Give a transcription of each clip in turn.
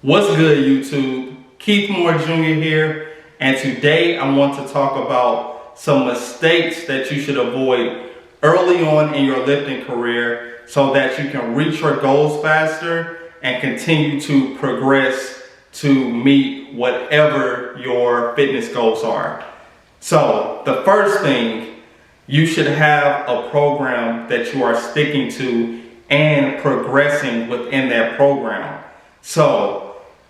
What's good, YouTube? Keith Moore Jr. here, and today I want to talk about some mistakes that you should avoid early on in your lifting career so that you can reach your goals faster and continue to progress to meet whatever your fitness goals are. So, the first thing, you should have a program that you are sticking to and progressing within that program. So,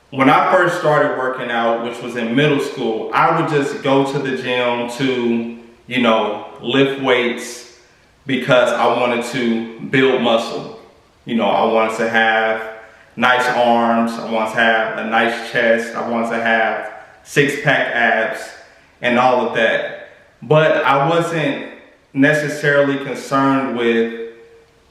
when I first started working out, which was in middle school, I would just go to the gym to, lift weights because I wanted to build muscle. I wanted to have nice arms, I wanted to have a nice chest, I wanted to have six-pack abs and all of that. But I wasn't necessarily concerned with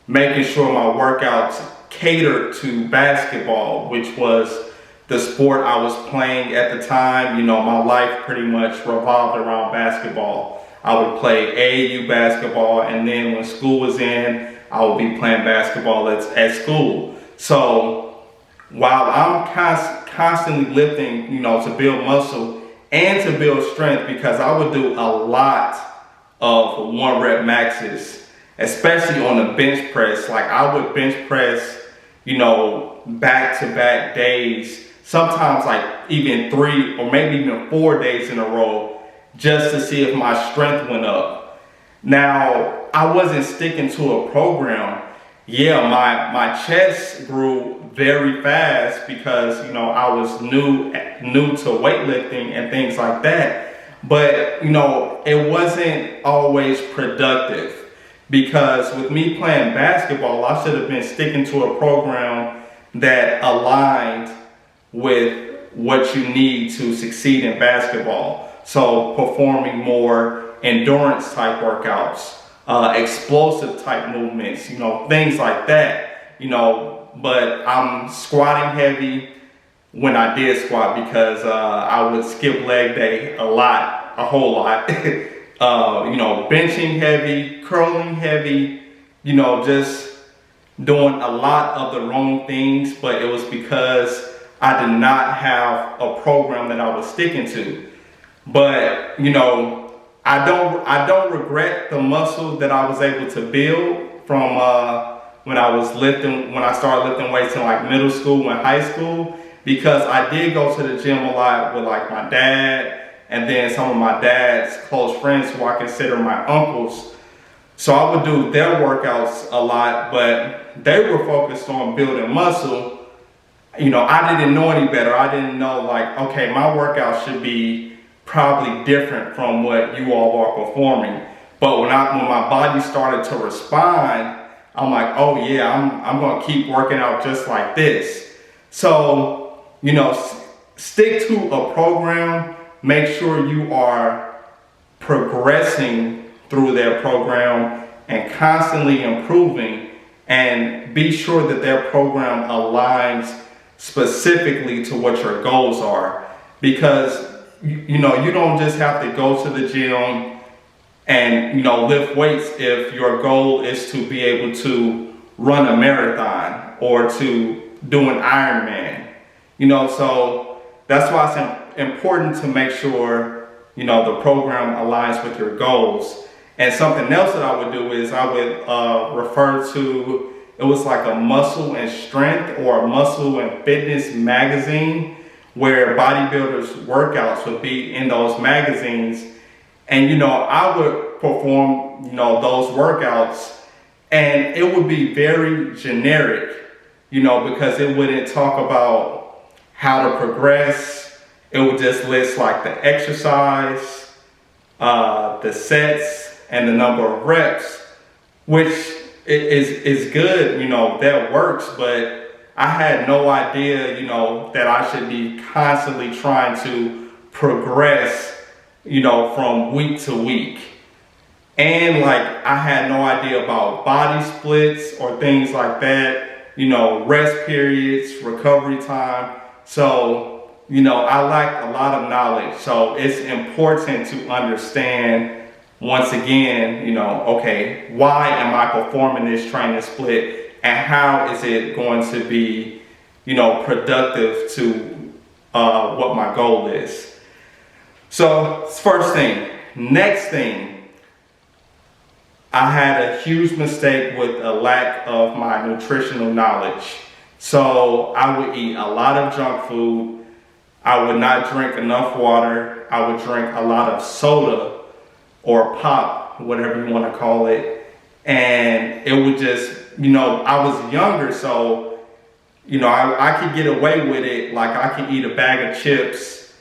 making sure my workouts catered to basketball, which was the sport I was playing at the time. My life pretty much revolved around basketball. I would play AAU basketball, and then when school was in, I would be playing basketball at school. So while I'm constantly lifting, to build muscle and to build strength, because I would do a lot of 1 rep maxes, especially on the bench press. Like I would bench press, back-to-back days, sometimes like even 3 or maybe even 4 days in a row, just to see if my strength went up. Now, I wasn't sticking to a program. Yeah, my chest grew very fast because, I was new to weightlifting and things like that. But, it wasn't always productive because with me playing basketball, I should have been sticking to a program that aligned with what you need to succeed in basketball. So performing more endurance type workouts, explosive type movements, things like that, but I'm squatting heavy when I did squat because I would skip leg day a whole lot. Benching heavy, curling heavy, just doing a lot of the wrong things, but it was because I did not have a program that I was sticking to. But, I don't regret the muscle that I was able to build from when I started lifting weights in like middle school and high school, because I did go to the gym a lot with like my dad and then some of my dad's close friends who I consider my uncles. So I would do their workouts a lot, but they were focused on building muscle. I didn't know any better. I didn't know like, okay, my workout should be probably different from what you all are performing. But when my body started to respond, I'm like, oh yeah, I'm gonna keep working out just like this. So, stick to a program, make sure you are progressing through their program and constantly improving, and be sure that their program aligns specifically to what your goals are. Because you don't just have to go to the gym and lift weights if your goal is to be able to run a marathon or to do an Ironman. So that's why it's important to make sure the program aligns with your goals. And something else that I would do is I would refer to, it was like a muscle and strength or a muscle and fitness magazine where bodybuilders' workouts would be in those magazines. And, I would perform, those workouts, and it would be very generic, because it wouldn't talk about how to progress. It would just list like the exercise, the sets, and the number of reps, which is good, that works, but I had no idea, that I should be constantly trying to progress, from week to week. And like, I had no idea about body splits or things like that, rest periods, recovery time. So, I lacked a lot of knowledge. So it's important to understand, once again, okay, why am I performing this training split? And how is it going to be, productive to what my goal is. So first thing. Next thing, I had a huge mistake with a lack of my nutritional knowledge. So I would eat a lot of junk food. I would not drink enough water. I would drink a lot of soda or pop, whatever you want to call it. And it would just, I was younger, so, I could get away with it. Like I could eat a bag of chips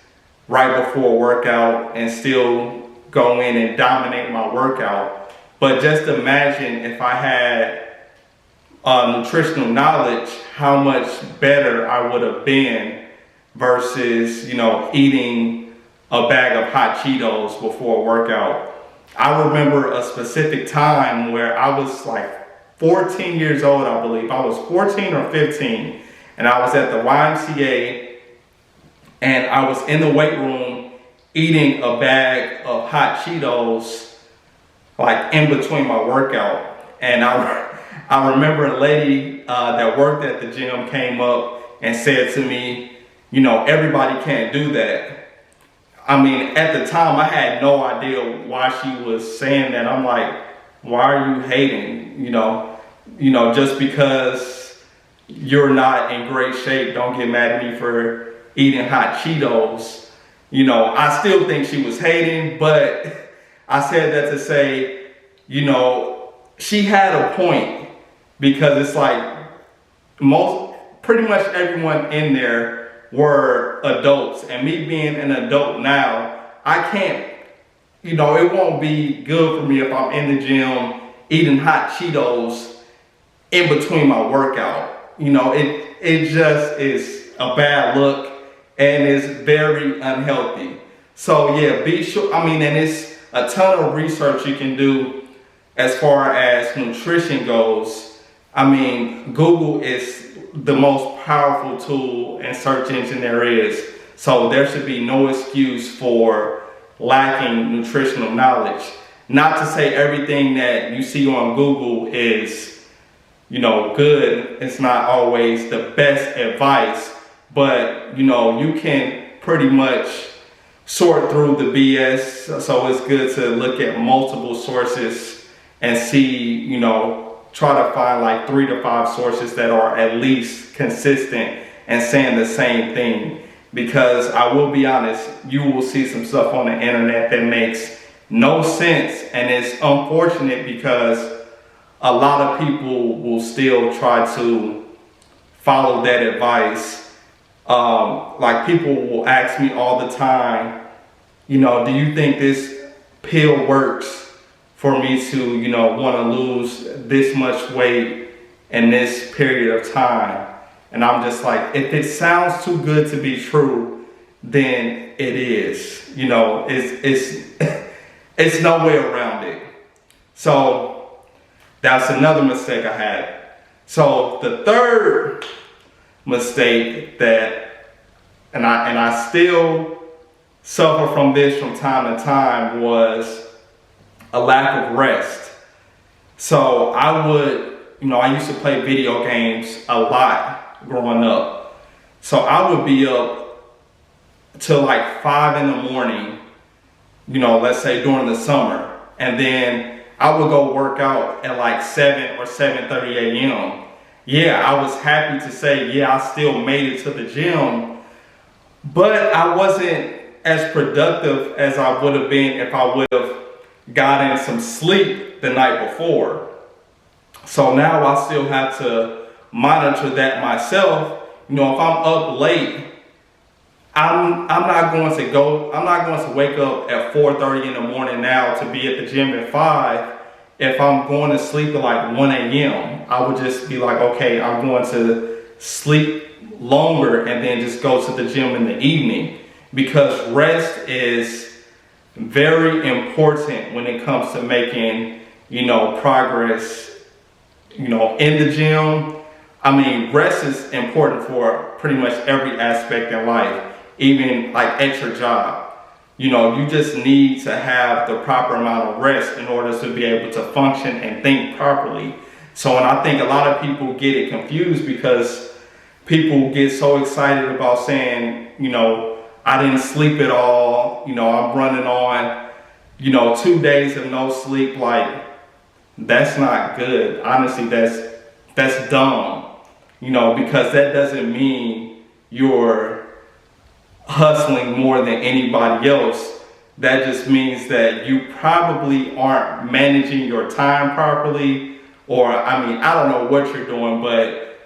right before a workout and still go in and dominate my workout. But just imagine if I had nutritional knowledge, how much better I would have been versus, eating a bag of hot Cheetos before a workout. I remember a specific time where I was like 14 years old, I believe. I was 14 or 15, and I was at the YMCA, and I was in the weight room eating a bag of hot Cheetos, like in between my workout. And I remember a lady that worked at the gym came up and said to me, everybody can't do that. I mean, at the time, I had no idea why she was saying that. I'm like, why are you hating? Just because you're not in great shape, don't get mad at me for eating hot Cheetos. I still think she was hating, but I said that to say, she had a point, because it's like pretty much everyone in there were adults, and me being an adult now, I can't, it won't be good for me if I'm in the gym eating hot Cheetos in between my workout. It just is a bad look and it's very unhealthy. So yeah, be sure, and it's a ton of research you can do as far as nutrition goes. Google is the most powerful tool and search engine there is. So there should be no excuse for lacking nutritional knowledge. Not to say everything that you see on Google is, good. It's not always the best advice, but, you can pretty much sort through the BS. So it's good to look at multiple sources and see, try to find like 3 to 5 sources that are at least consistent and saying the same thing. Because I will be honest, you will see some stuff on the internet that makes no sense, and it's unfortunate because a lot of people will still try to follow that advice. Like people will ask me all the time, do you think this pill works for me to, want to lose this much weight in this period of time? And I'm just like, if it sounds too good to be true, then it is. It's no way around it. So that's another mistake I had. So the third mistake and I still suffer from this from time to time, was a lack of rest. So I used to play video games a lot growing up. So I would be up till like 5 in the morning, let's say during the summer. And then I would go work out at like 7 or 7:30 a.m. Yeah, I was happy to say, I still made it to the gym, but I wasn't as productive as I would have been if I would have gotten some sleep the night before. So now I still have to monitor that myself. If I'm up late, I'm not going to wake up at 4:30 in the morning now to be at the gym at 5. If I'm going to sleep at like 1 a.m., I would just be like, okay, I'm going to sleep longer and then just go to the gym in the evening, because rest is very important when it comes to making, progress, in the gym. Rest is important for pretty much every aspect in life, even like at your job. You just need to have the proper amount of rest in order to be able to function and think properly. So, and I think a lot of people get it confused because, people get so excited about saying, you know, I didn't sleep at all, you know, I'm running on, you know, 2 days of no sleep. Like, that's not good. Honestly, that's dumb, you know, because that doesn't mean you're hustling more than anybody else. That just means that you probably aren't managing your time properly, or I mean, I don't know what you're doing, but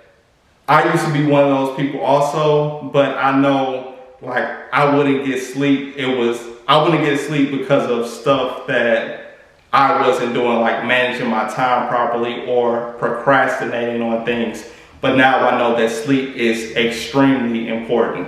I used to be one of those people also. But I know, like, I wouldn't get sleep. I wouldn't get sleep because of stuff that I wasn't doing, like managing my time properly or procrastinating on things. But now I know that sleep is extremely important.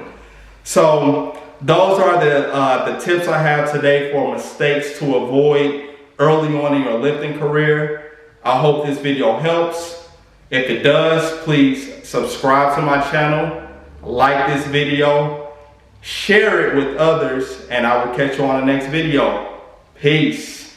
So those are the tips I have today for mistakes to avoid early on in your lifting career. I hope this video helps. If it does, please subscribe to my channel, like this video, share it with others, and I will catch you on the next video. Peace.